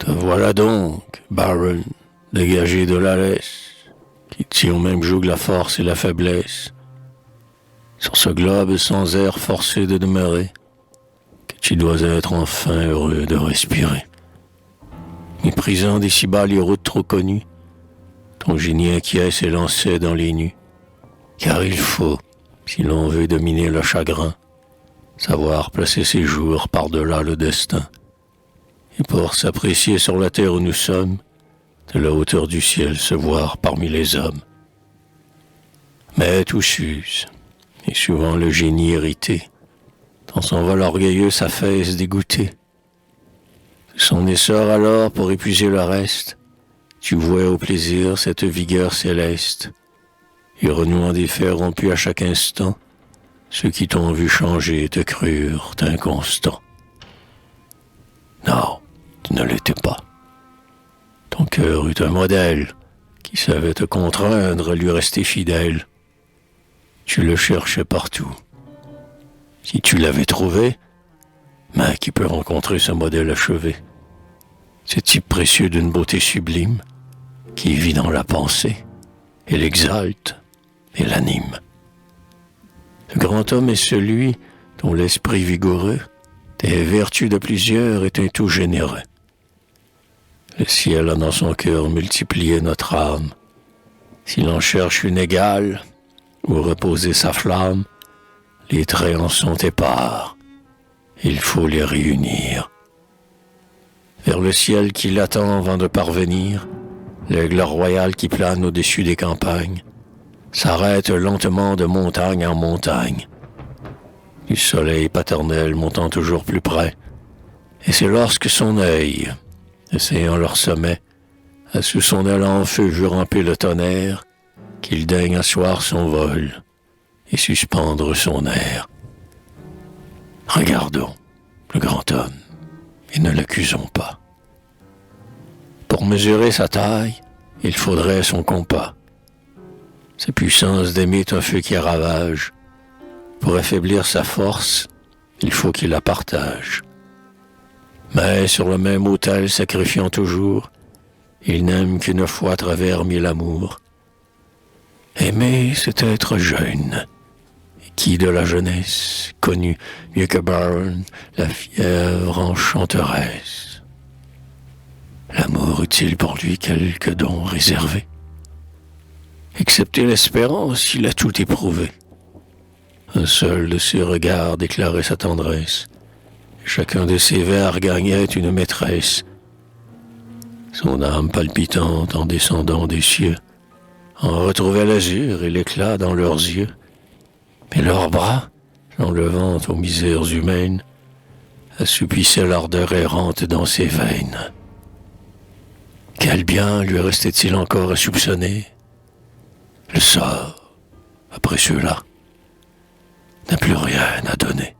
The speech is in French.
Te voilà donc, Baron, dégagé de la laisse, qui tient au même joug la force et la faiblesse. Sur ce globe sans air forcé de demeurer, que tu dois être enfin heureux de respirer. Méprisant d'ici-bas les routes trop connues, ton génie inquiet s'est lancé dans les nues. Car il faut, si l'on veut dominer le chagrin, savoir placer ses jours par-delà le destin. Et pour s'apprécier sur la terre où nous sommes, de la hauteur du ciel se voir parmi les hommes. Mais tout s'use, et souvent le génie irrité, dans son vol orgueilleux s'affaisse dégoûté. De son essor alors, pour épuiser le reste, tu vouais au plaisir cette vigueur céleste, et renouant des fers rompus à chaque instant, ceux qui t'ont vu changer te crurent inconstant. Non, tu ne l'étais pas. Ton cœur eut un modèle qui savait te contraindre à lui rester fidèle. Tu le cherchais partout. Si tu l'avais trouvé, mais qui peut rencontrer ce modèle achevé? Ce type précieux d'une beauté sublime qui vit dans la pensée et l'exalte et l'anime. Le grand homme est celui dont l'esprit vigoureux, des vertus de plusieurs, est un tout généreux. Le ciel a dans son cœur multiplié notre âme. Si l'on cherche une égale, où reposer sa flamme, les traits en sont épars. Il faut les réunir. Vers le ciel qui l'attend avant de parvenir, l'aigle royal qui plane au-dessus des campagnes s'arrête lentement de montagne en montagne. Du soleil paternel montant toujours plus près, et c'est lorsque son œil, essayant leur sommet, a sous son aile en feu vu ramper le tonnerre, qu'il daigne asseoir son vol et suspendre son air. Regardons le grand homme et ne l'accusons pas. Pour mesurer sa taille, il faudrait son compas. Sa puissance d'aimer est un feu qui ravage. Pour affaiblir sa force, il faut qu'il la partage. Mais sur le même autel sacrifiant toujours, il n'aime qu'une fois à travers mille amours. Aimer, c'est être jeune. Et qui de la jeunesse connut mieux que Baron la fièvre enchanteresse? L'amour eut-il pour lui quelque don réservé? Excepté l'espérance, il a tout éprouvé. Un seul de ses regards déclarait sa tendresse. Chacun de ses vers gagnait une maîtresse. Son âme palpitante en descendant des cieux en retrouvait l'azur et l'éclat dans leurs yeux. Mais leurs bras, l'enlevant aux misères humaines, assoupissaient l'ardeur errante dans ses veines. Quel bien lui restait-il encore à soupçonner? Le sort, après ceux-là, n'a plus rien à donner.